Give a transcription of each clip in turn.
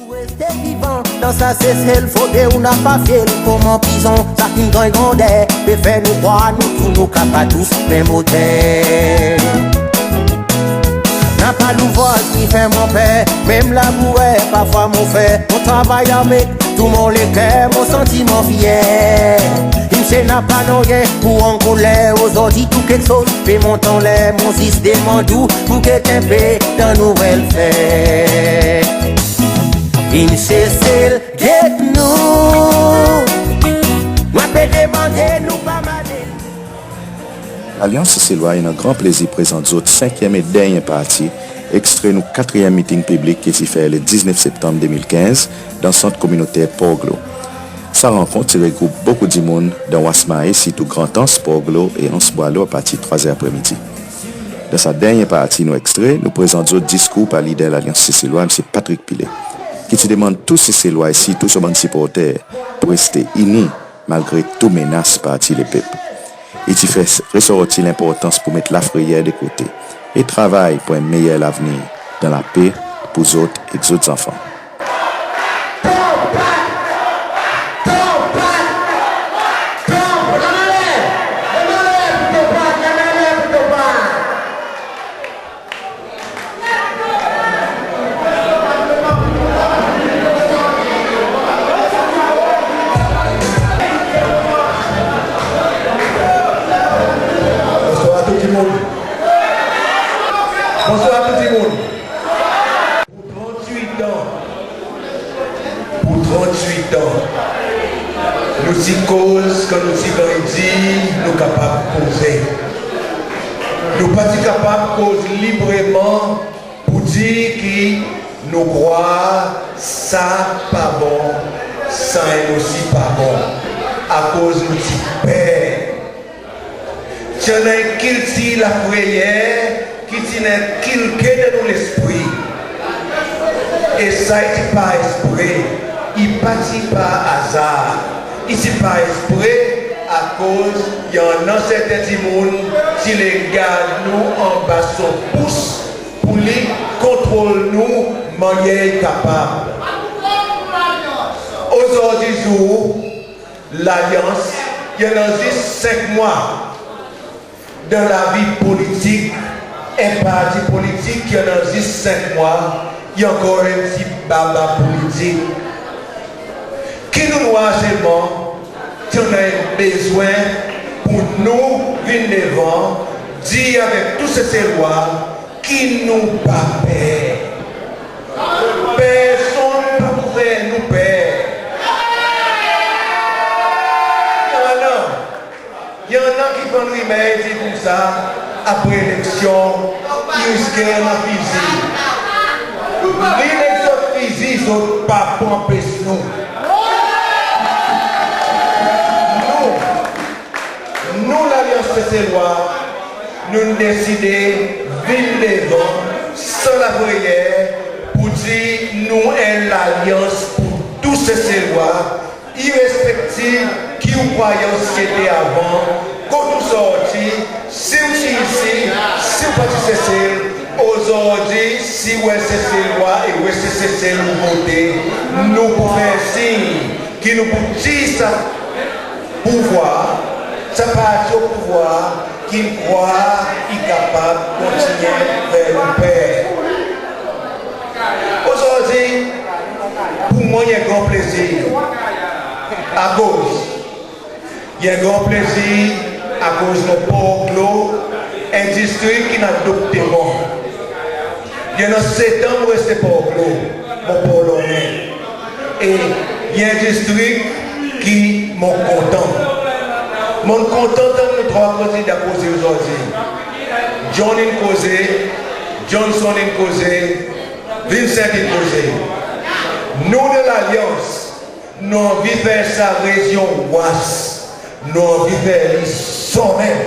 Rester vivant, dans sa cesse, faudrait ou n'a pas fait comme en prison. Ça qui nous grandait, peut faire nous croire, nous tous nous capables tous, même hôtel. N'a pas l'ouvrage qui fait mon père, même la bouée, parfois mon frère. On travaille avec tout mon cœur, mon sentiment fier. Il sait n'a pas rien pour en colère, aujourd'hui tout quelque chose, fait mon temps l'air, mon système en doux, pour que t'aies paix dans nouvelle fête. Il sait celle get nous, moi peut demander nous pas mal. Alliance Citoyenne a un grand plaisir de présenter notre 5e et dernier parti, extrait nous 4e meeting public qui s'est fait le 19 septembre 2015 dans le centre communautaire Port-Glo. Sa rencontre regroupe beaucoup de monde dans Wasmae, surtout Grand Anse, Port-Glo et Anse-Boileau à partir de 3h après-midi. Dans sa dernière partie, nous extrait, nous présentons notre discours par leader de l'Alliance Citoyenne, M. Patrick Pilet, qui te demande tous ces Citoyens ici, tous ses supporters, pour rester unis malgré toute menace parti les peuples. Et tu fais ressortir l'importance pour mettre la frayère de côté et travaille pour un meilleur avenir dans la paix pour les autres et les autres enfants. Bonsoir tout le monde. Pour 38 ans, nous y cause que nous y grandis, nous sommes capables de causer. Nous ne sommes pas capables de causer librement pour dire que nous croyons ça pas bon, ça est aussi pas bon, à cause de nous paix. Tu as qu'il la prière, qui n'est qu'il que dans l'esprit. Et ça n'est pas esprit. Il ne partit pas hasard. Il n'est pas esprit à cause il y en a certains gens qui les gardent nous en bas son pouce pour les contrôler nous manière capable. Aujourd'hui, l'Alliance, il y en a juste 5 mois dans la vie politique. Un parti politique qui en a juste 5 mois, il y a encore un petit baba politique. Qui nous doit seulement, si on a besoin pour nous venir devant, dire avec tous ces lois qui nous pas paix. Personne ne pouvait nous paix. Il y en a qui font remède pour ça. Après l'élection, ils risquent un physique. L'élection physique, ils ne pas pour empêcher nous. Nous, l'Alliance CCLOA, nous décidons de vivre devant, sans la prière, pour dire nous sommes l'Alliance pour tous ces CCLOA, irrespective qui nous croyons ce qui était avant. Quand nous sortis, si vous êtes ici, si vous participez, aujourd'hui, si vous êtes loi et vous êtes nouveauté, nous pouvons faire signe qui nous pouvons dire ça pouvoir, ça partie au pouvoir, qui croit, qui est capable de continuer vers le Père. Aujourd'hui, pour moi, il y a un grand plaisir. À cause, il y a un grand plaisir à cause de nos Port-Glo, industrie qui n'a adopté moi. Il y a 7 ans où c'est Port-Glo, mon Polonais. Et il y a une industrie qui m'ont content. Mon content dans nos 3 candidats posés aujourd'hui. John est causé, Johnson est causé, Vincent est causé. Nous de l'Alliance, nous avons envie de faire sa région ouest. Nous avons envie de faire les sommets.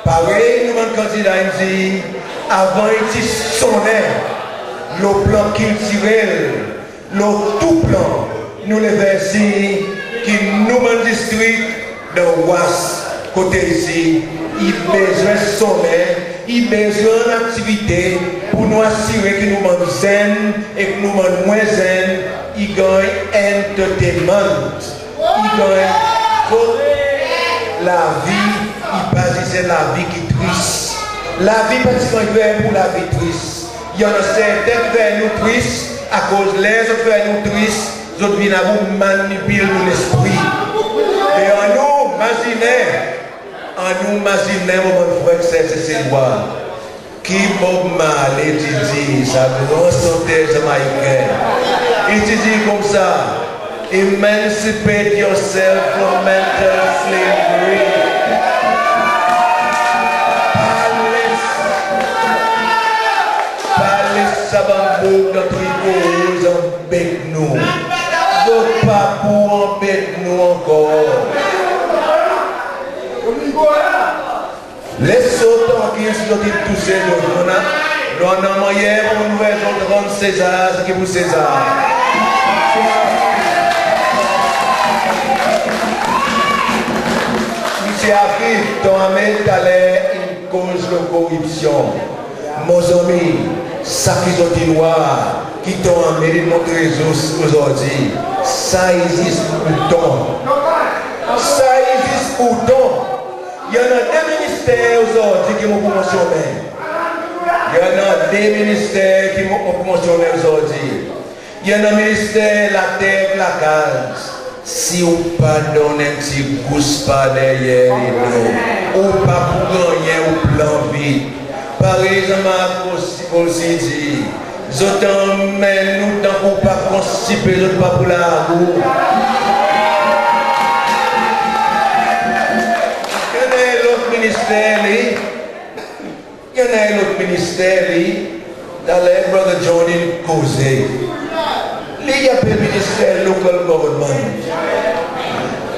Pareil, nous avons candidat dit, avant il dit sommet, le plan culturel, le tout plan, nous les versions qui nous avons district de l'ouest, côté ici, il besoin de sommet, il besoin d'activité pour nous assurer que nous sommes zen et que nous sommes moins zen il gagne entertainment. Il gagne toute la vie, il passe, c'est la vie qui triste. La vie, parce qu'on veut pour la vie triste. Il y en a certains qui veulent nous tristes, à cause les autres veulent nous tristes, les autres viennent à vous manipuler l'esprit. Et en nous, imaginez, mon frère, que c'est moi. Qui Bob Marley dit, ça grand chanteur jamaïcain. Il dit comme ça, emancipate yourself from mental slavery. Ça va beaucoup dans tricot, en bec nous. D'autres pas pour en bec nous encore. Les sautants qui sont tous ces jours, on a moyen pour nous faire rendre César, ce qui est pour César. Monsieur Afri, ton ami t'allait une cause de corruption. Mon ami, ça qui sont des noirs, qui t'ont amené notre réseau aujourd'hui, ça existe pourtant. Ça existe pourtant. Il y en a des ministères aujourd'hui qui m'ont promotionné. Il y en a des ministères qui m'ont promotionné aujourd'hui. Il y en a un ministère, la terre, la case. Si vous pas donné un petit gousse par derrière les deux, ou pas pour gagner ou plan vite. Par exemple, aussi dit, je t'emmène nous tant pour pas constiper, je pas pour la roue. Il y en a l'autre ministère, dans les brother Johnny Causé. Il y a le ministère local government.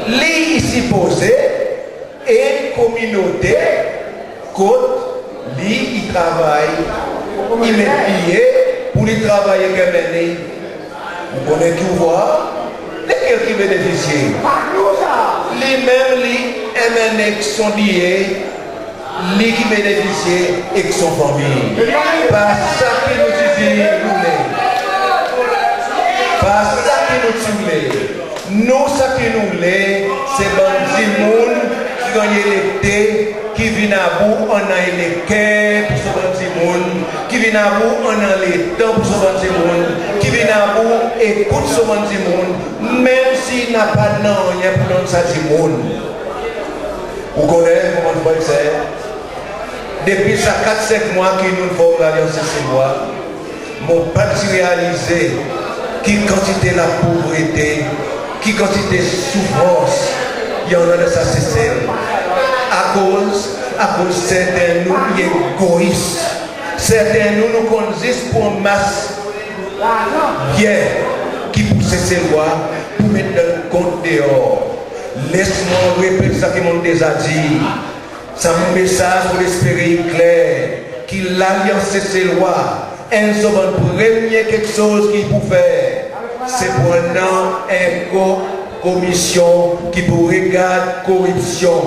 Il s'y posé et communauté côte. Il travaille, il met payé pour lui travailler comme année. Vous connaissez qui voit, lesquels qui bénéficient. Les mêmes, les MNX sont liés, les qui bénéficient et qui sont familles. Par ça qui nous disent, par ça qui nous disent, nous, ça qui nous l'est, c'est bandits monde qui gagnent l'été. Qui vient à bout, on a les cœurs pour ce petit monde. Qui vient à bout, on a les temps pour ce petit monde. Qui vient à bout, écoute ce petit monde. Même s'il n'a pas de nom, il y a pour ce petit monde. Vous connaissez comment on fait ça? Depuis ça 4-5 mois que nous faisons l'Alliance CCOA, mon parti réalisé qui quantité la pauvreté, qui quantité de souffrance, il y en a de ça c'est à cause certains nous égoïstes, certains nous conduisent pour masse bien qui poussent ces lois pour mettre le compte dehors. Laisse-moi répéter ça que mon déjà dit. C'est mon message pour l'espérer clair que l'alliance de ces lois est une première quelque chose qu'il faut faire. C'est pour une commission qui pour regarder corruption.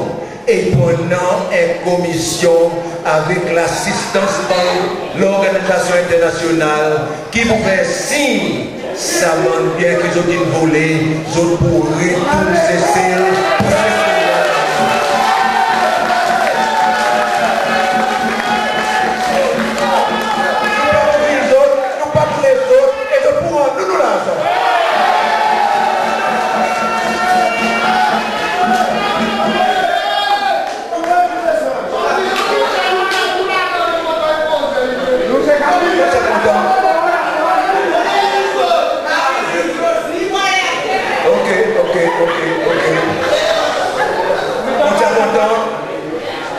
Et pendant une commission avec l'assistance de l'organisation internationale qui vous fait signe, ça montre bien qu'ils ont une volée, ils ont pour retourner ces cells. Nous pas pour les autres, et de pour nous l'argent.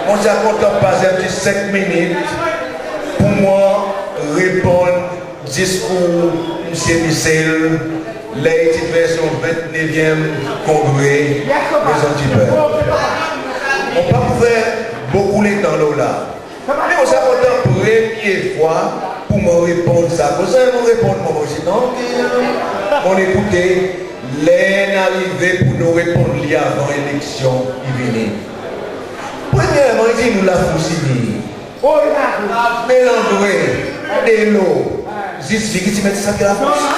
On s'est content de passer un petit 5 minutes pour moi répondre au discours M. Michel, la version 29e congrès des anti-peuples. On ne peut pas faire beaucoup de temps là. Mais on s'est content pour la première fois pour me répondre ça. Vous allez me répondre moi aussi, non? On écoutait l'arrivée pour nous répondre avant l'élection qui venait. Premièrement, il dit nous la foussini. Mélandoué, de l'eau. Juste, qui tu mets ça que la fousse?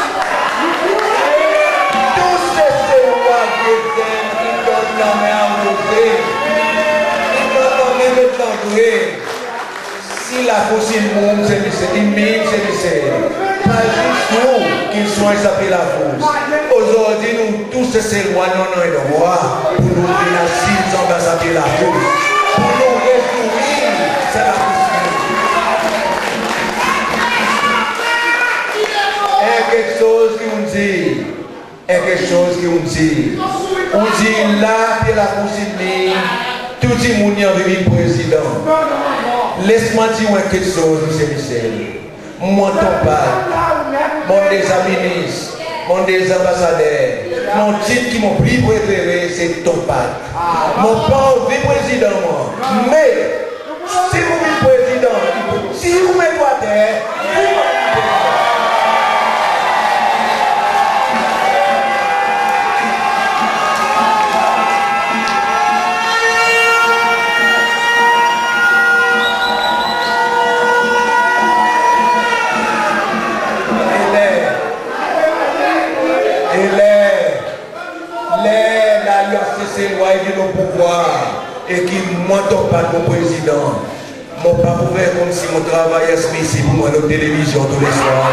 la fossile monde, c'est pas juste nous qui soient s'appeler la fosse. Aujourd'hui, nous tous s'éloignons dans le droit pour nous donner la cible sans s'appeler la fosse. Pour nous réjouir, c'est la possibilité. Et quelque chose qui nous dit, on dit là, il y a la possibilité, tout le monde est devenu président. Laisse-moi dire quelque chose, M. Michel. Moi, ton père, mon des ministres, mon des ambassadeurs, mon titre qui m'a plus préféré, c'est ton père. Mon père est président, moi. Mais, si vous êtes président, si vous mettez à terre, s'éloigner de pouvoir et qui ne m'entend pas mon président. Mon pas pouvait comme si mon travail est ici pour moi la télévision tous les soirs.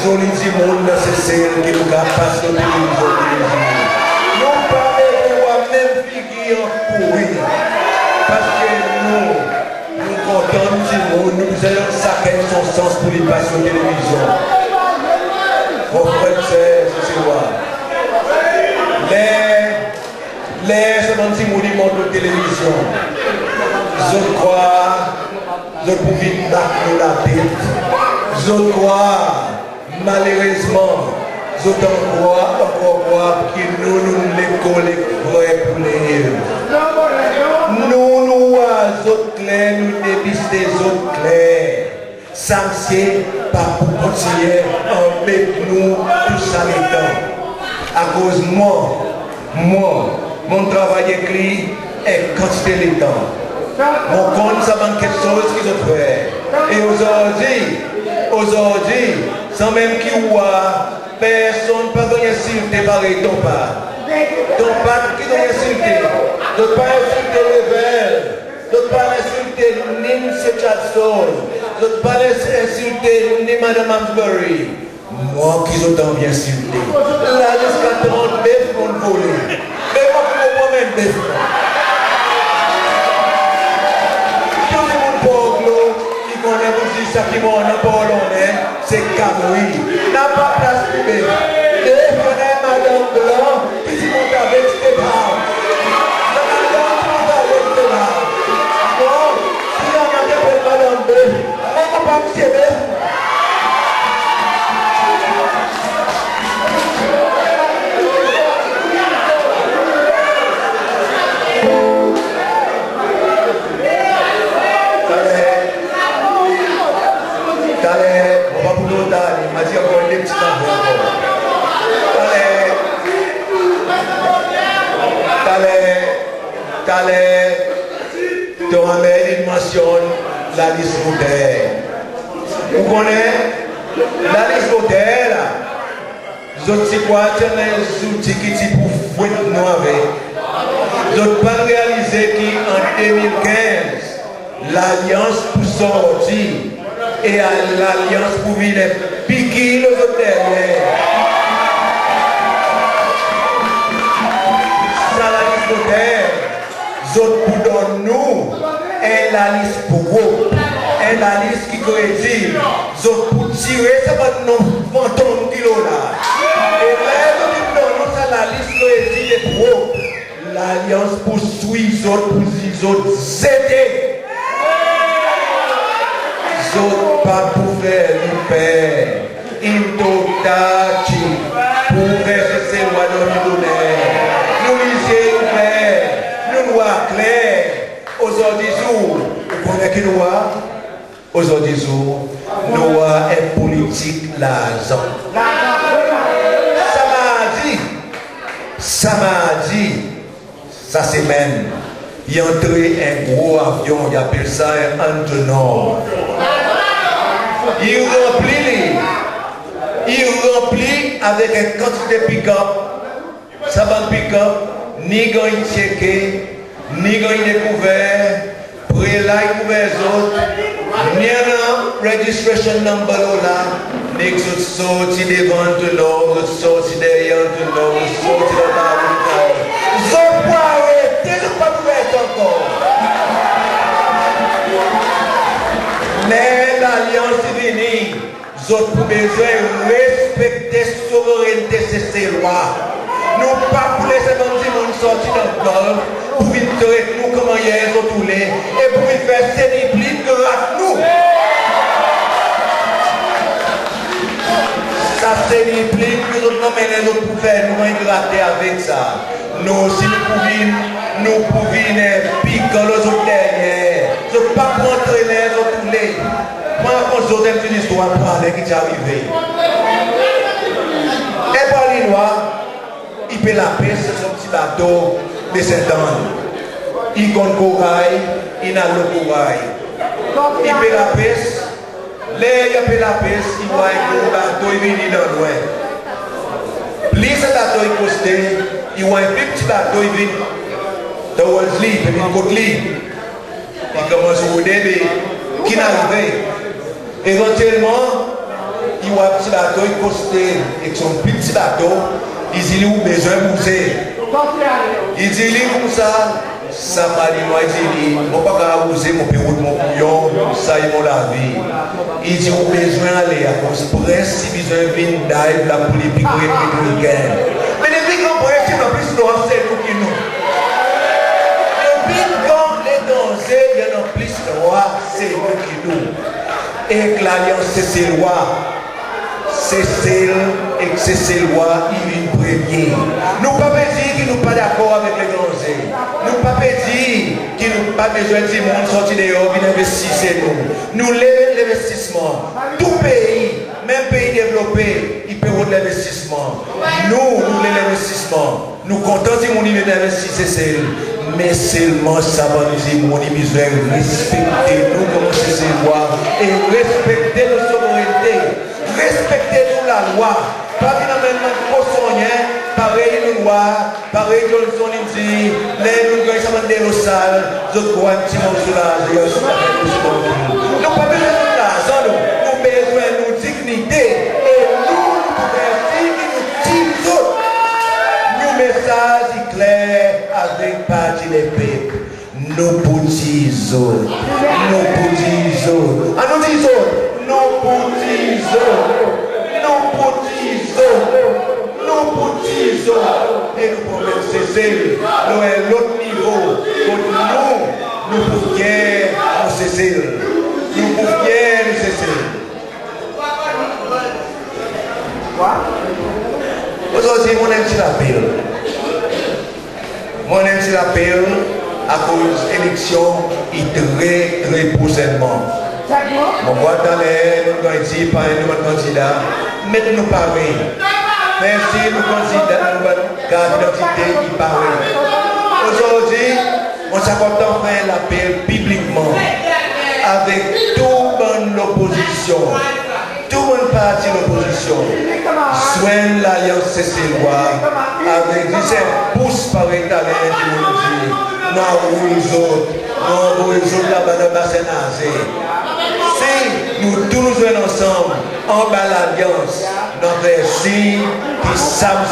Joli du monde dans ces scènes qui nous passent de télévision. Nous parlons même figure pour lui. Parce que nous comptons du monde, nous allons sacrer son sens pour les passer de télévision. Mon frère, c'est quoi? Les monuments de télévision. Je crois, je pouvais battre la tête. Je crois. Malheureusement, je crois que nous l'école est pour les nous autres clés, nous dépisser des autres clés. Ça c'est pas pour continuer à mettre nous tout ça les temps. À cause de moi, mon travail écrit est quantité les temps. Mon compte, ça manque quelque chose qu'ils ont fait. Et aujourd'hui, sans même qu'il voit, personne ne peut pas insulter pareil ton pas. Ton pas qui doit insulter. Ne pas insulter Rebelle. Ne pas insulter ni M. Chatson. Ne pas insulter ni Mme Amsbury. Moi qui ont tant bien insulté. Là, jusqu'à 30 bêtes pour le voler. Mais moi qui ne vois même des ça qui m'en a pas c'est Cameroun. N'a pas place pour eux. Et Madame Blanc, qui s'y monte avec Stéphane. Madame Blanc, bon, si on m'appelle Madame Blanc, on n'a pas me tirer. Il mentionne la liste votaire. Vous connaissez la liste votaire là. Je sais quoi, c'est les outils qui sont pour foutre nous avec. Je ne peux pas réaliser qu'en 2015, l'Alliance pour sortir et l'Alliance pour venir piquer le votaire. Ça la liste votaire. Zot pour nous et la liste pour vous et la liste qui dit zot pour tirer ça va nous fantôme kilo là et là nous ça la liste qui dit pour vous l'alliance poursuit zot pour zot zété zot pas pour faire nous faire intotachi pour faire ces lois de nous donner nous lisez ouvert clair, aujourd'hui, vous connaissez qui nous aujourd'hui, nous est politique l'argent. Ça m'a dit, ça semaine, il est entré un gros avion, il appelle ça un Antonov. Il remplit avec un quantité de pick-up. Ça va pick-up, ni gagne checké, ni gagne découvert, pré-là, il couvert les autres, ni un registration number là, ni que ce sorti devant de l'eau, ce sorti derrière de l'eau, ce sorti de la route. Je peux arrêter, je ne peux pas faire encore. Mais l'alliance est venue. Nous avons besoin de respecter la souveraineté de ces lois. Nous ne pouvons pas laisser les gens sortir dans le golf pour venir avec nous comme hier, ils ont tous les et pour venir faire ces plus grâce nous. Ça c'est les plus que nous avons les autres pour faire nous gratter avec ça. Nous, si nous pouvons piquer les autres derrière. Ce n'est pas pour entrer les autres tous les. Moi, quand je vous ai une histoire pour parler qui est arrivé. Et par les lois, il peut la paix sur son petit bateau de 7 ans. Il compte corail, il a le corail. Il peut la paix, il peut la paix, il voit un gros bateau, il vient dans l'ouest. Plus ce bateau est costé, il voit un petit bateau, il vient dans le lit, il vient côté lit. Il commence à rouler, qui n'arrive. Éventuellement, il voit un petit bateau, il costé, avec son petit bateau. Il dit, il a besoin de bouger. Il dit, il comme ça, ça m'a dit, moi, il dit, je ne peux pas bouger mon pérou de mon bouillon, ça, il m'a la vie. Il dit, il a besoin d'aller à cause de presse, il a besoin de venir d'aller pour les piquer républicaines. Mais les piquants, pour eux, c'est plus noir, c'est nous qui nous. Les piquants, les dangers, il y en a plus noir, c'est nous qui nous. Et que l'alliance, c'est ces lois. C'est celle et que c'est ces lois, il vient premier. Nous ne pouvons pas dire qu'ils ne sont pas d'accord avec les dangers. Nous ne pouvons pas dire qu'ils n'ont pas besoin de ce monde sortir dehors, qu'ils investissent nous. Nous levons l'investissement. Tout pays, même pays développé, il peut avoir de l'investissement. Nous levons l'investissement. Nous comptons si mon niveau d'investissement, c'est mais seulement ça va nous dire mon besoin de respecter nous comme c'est ces lois et respecter nos souverainetés. Respectez-nous la loi. Pas finalement trop soigner, pareil nous loi, pareil Johnson dit, les nous gagnons ça dans le salle, je crois un petit mot sur la nous pas besoin de l'argent, nous besoin de dignité et nous pouvons nous message clair avec parti des peuples. Nos petits autres, ah nous disons, nos petits autres, et nous pouvons cesser, nous à l'autre niveau, nous pouvons nous cesser, nous pouvons nous cesser. Aujourd'hui, mon aime sur la pile. Mon aime sur la pile à cause de l'élection, il est très prochainement. On voit dans les candidats, par un candidat, mettez-nous pareil. Merci, nous candidats, notre carte d'identité, il paraît. Aujourd'hui, on s'accorde à faire l'appel publiquement avec toute l'opposition, tout le parti de l'opposition. Soigne l'alliance CC-Loi avec 17 pouces par italien qui nous dit, nous avons les autres là-bas dans le bassin nasé. Si nous tous nous venons ensemble, en bas l'alliance, nous versions qui savent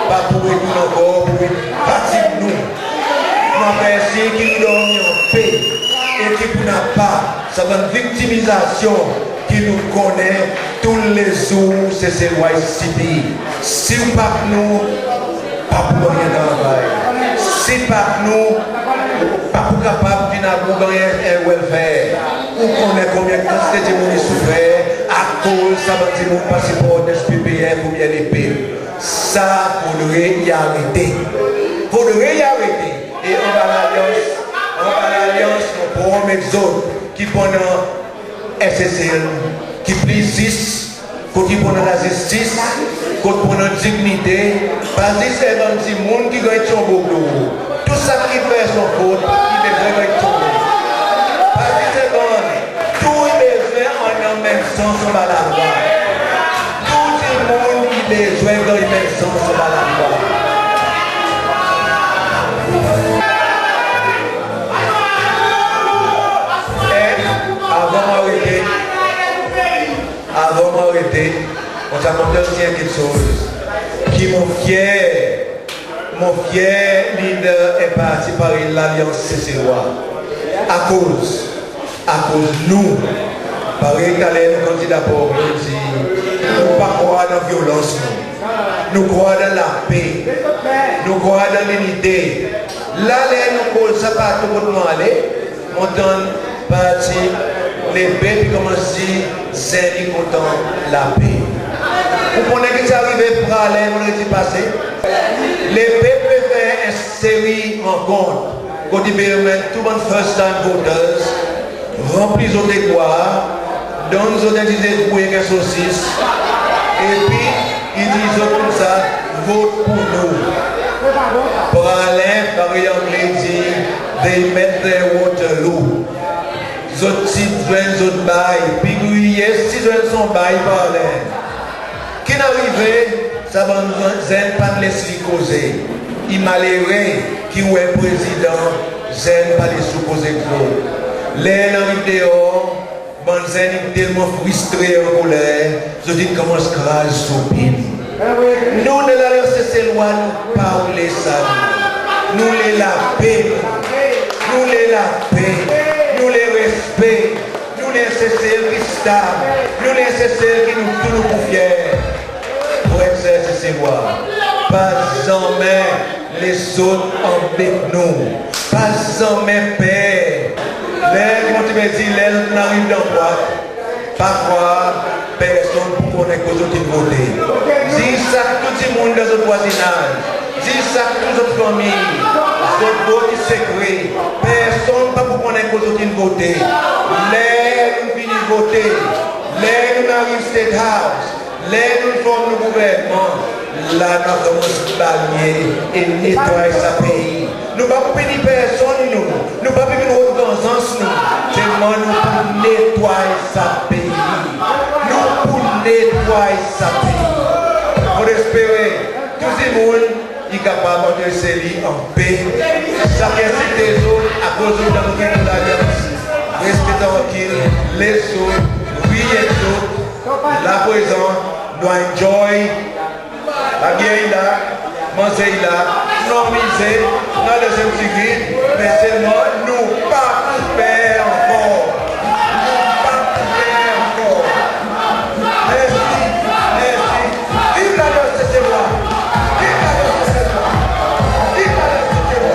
pas pour nous encore, pour partir de nous. Nous versions qui nous donnent en paix et qui nous n'a pas, ça va une victimisation qui nous connaît tous les jours, c'est ces lois ici. Si vous pas nous, pas pour rien travail. Si pas nous, pas pour capable de gagner un welfare. Ou connaît combien de quantité de monde souffert à cause ça va dire mon passeport d'SPPR pour bien l'épée. Ça, faudrait y arrêter. Faudrait y arrêter. Et on va l'alliance, nous pourrons mettre autres qui pendant SSL, qui plie 6, qui pendant la justice, contre notre dignité, parce que c'est un petit monde qui gagne son beau. Tout ça qui fait son faute, il devrait gagner son beau. Parce que c'est bon, tout est besoin en même sens sur la loi. Tout le monde qui besoin dans le même sens sur la loi. Avant m'arrêter, on t'a demandé aussi quelque chose qui mon fier leader est parti par l'Alliance CCOA. À cause nous, pareil qu'allez nous candidats pour nous dire, nous pas croire dans la violence, nous croire dans la paix, nous croire dans l'unité. Là, nous cause ça partout pour nous aller, on donne parti l'épée puis commence à dire c'est content la paix. Vous connaissez que c'est arrivé pour aller, on l'a dit passé. L'épée peut faire une série de rencontres. Quand il permet tout le monde first time voters, remplis aux déboires, donne aux identités de bouillir et saucisses, et puis ils disent comme ça, vote pour nous. Pour aller, par anglais dit, they met their Waterloo. Zot citoyens, zot bail, puis yes, citoyens sont bail par là. Qui n'arrivait, ça va nous zen pas de laisser causer. Il malheureux qui est président, zen pas de sous causer trop. Les arrive dehors, bon zen est tellement frustré en colère, je dis comment se crase sous pile. Nous de la RCC loi, nous parlons ça. Nous les la paix, nous les la paix. Nous les respect, nous les nécessaires qui stable, nous les nécessaires qui nous tout nous fiers pour exercer ces lois. Pas jamais les autres embêtent nous, pas jamais paix. Les, comment tu me dis, les autres n'arrivent dans quoi? Parfois, personne pour connaître que les autres votent. Dis ça tout le monde dans notre voisinage, dis ça toute notre famille. Votre vote est secret. Personne ne peut connaître que les autres votent. Les nous finissons de voter. Les nous arrivons au State House. Les nous formons le gouvernement. Là, nous commençons à balayer et nettoyer ce pays. Nous ne pouvons pas pénir personne, nous. Nous ne pouvons pas pénir notre conscience, nous. Seulement, nous pour nettoyer ce pays. Nous pour nettoyer ce pays. On espère tous les monde est capable de se lier en paix. Chacun des autres à cause de l'alliance. Restez tranquille, les autres, oui les autres. La présent, nous enjoy la vieille là, manger là, non misé, dans le deuxième degré, mais seulement nous pas faire encore. Pas faire encore. Merci, merci. Vive la CCOA. Vive la CCOA. Vive la CCOA.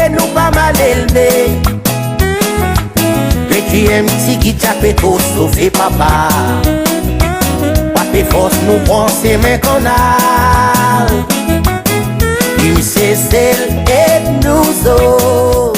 Nous pas mal élevé. Petit petit qui tape tout sauf papa. Pas force nous penser mais qu'on a. Il c'est celle et nous autres.